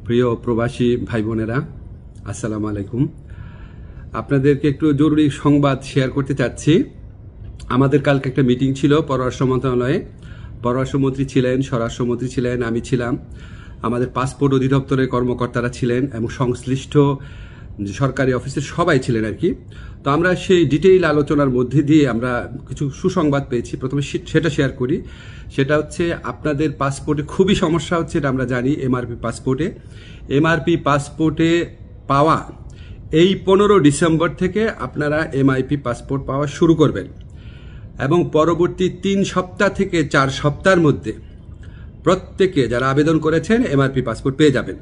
প্রিয় প্রবাসী ভাই বোনেরা, আসসালামু আলাইকুম। আপনাদেরকে একটু জরুরি সংবাদ শেয়ার করতে চাচ্ছি। আমাদের কালকে একটা মিটিং ছিল পররাষ্ট্র মন্ত্রণালয়ে। পররাষ্ট্রমন্ত্রী ছিলেন, স্বরাষ্ট্রমন্ত্রী ছিলেন, আমি ছিলাম, আমাদের পাসপোর্ট অধিদপ্তরের কর্মকর্তারা ছিলেন এবং সংশ্লিষ্ট সরকারি অফিসের সবাই ছিলেন আর কি। তো আমরা সেই ডিটেইল আলোচনার মধ্যে দিয়ে আমরা কিছু সুসংবাদ পেয়েছি। প্রথমে সেটা শেয়ার করি। সেটা হচ্ছে আপনাদের পাসপোর্টে খুবই সমস্যা হচ্ছে, এটা আমরা জানি। এমআরপি পাসপোর্টে পাওয়া এই 15 ডিসেম্বর থেকে আপনারা এমআইপি পাসপোর্ট পাওয়া শুরু করবেন এবং পরবর্তী 3 সপ্তাহ থেকে 4 সপ্তাহের মধ্যে প্রত্যেকে যারা আবেদন করেছেন এমআরপি পাসপোর্ট পেয়ে যাবেন।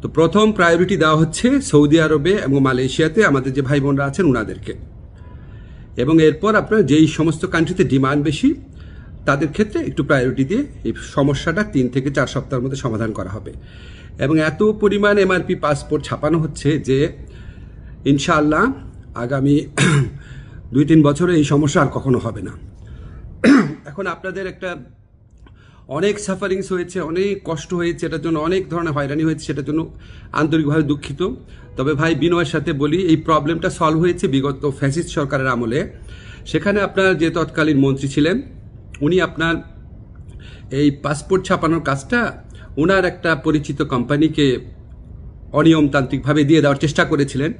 তো প্রথম প্রায়োরিটি দেওয়া হচ্ছে সৌদি আরবে এবং মালয়েশিয়াতে আমাদের যে ভাই বোনরা আছেন ওনাদেরকে, এবং এরপর আপনার যেই সমস্ত কান্ট্রিতে ডিমান্ড বেশি তাদের ক্ষেত্রে একটু প্রায়োরিটি দিয়ে এই সমস্যাটা 3 থেকে 4 সপ্তাহের মধ্যে সমাধান করা হবে। এবং এত পরিমাণ এমআরপি পাসপোর্ট ছাপানো হচ্ছে যে ইনশাআল্লাহ আগামী 2-3 বছরে এই সমস্যা আর কখনো হবে না। এখন আপনাদের একটা অনেক সাফারিংস হয়েছে, অনেক কষ্ট হয়েছে, এটার জন্য অনেক ধরনের হয়রানি হয়েছে, সেটার জন্য আন্তরিকভাবে দুঃখিত। তবে ভাই বিনয়ের সাথে বলি, এই প্রবলেমটা সলভ হয়েছে বিগত ফ্যাসিস্ট সরকারের আমলে। সেখানে আপনার যে তৎকালীন মন্ত্রী ছিলেন উনি আপনার এই পাসপোর্ট ছাপানোর কাজটা ওনার একটা পরিচিত কোম্পানিকে অনিয়মতান্ত্রিকভাবে দিয়ে দেওয়ার চেষ্টা করেছিলেন।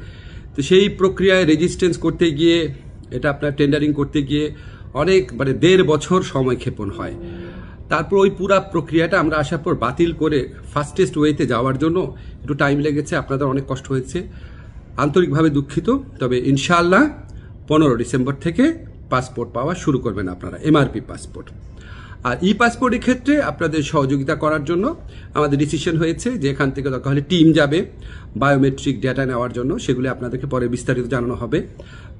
তো সেই প্রক্রিয়ায় রেজিস্ট্রেন্স করতে গিয়ে, এটা আপনার টেন্ডারিং করতে গিয়ে অনেক 1.5 বছর সময় ক্ষেপণ হয়। তারপর ওই পুরা প্রক্রিয়াটা আমরা আসার পর বাতিল করে ফাস্টেস্ট ওয়েতে যাওয়ার জন্য একটু টাইম লেগেছে, আপনাদের অনেক কষ্ট হয়েছে, আন্তরিকভাবে দুঃখিত। তবে ইনশাআল্লাহ 15 ডিসেম্বর থেকে পাসপোর্ট পাওয়া শুরু করবেন আপনারা, এমআরপি পাসপোর্ট। আর ই পাসপোর্টের ক্ষেত্রে আপনাদের সহযোগিতা করার জন্য আমাদের ডিসিশন হয়েছে যে এখান থেকে দরকার হলে টিম যাবে বায়োমেট্রিক ডেটা নেওয়ার জন্য, সেগুলি আপনাদেরকে পরে বিস্তারিত জানানো হবে।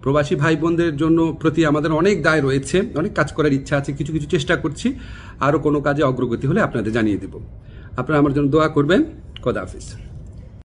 প্রবাসী ভাই বোনদের জন্য প্রতি আমাদের অনেক দায় রয়েছে, অনেক কাজ করার ইচ্ছা আছে, কিছু কিছু চেষ্টা করছি। আরও কোনো কাজে অগ্রগতি হলে আপনাদের জানিয়ে দেব। আপনারা আমার জন্য দোয়া করবেন। খোদা হাফিজ।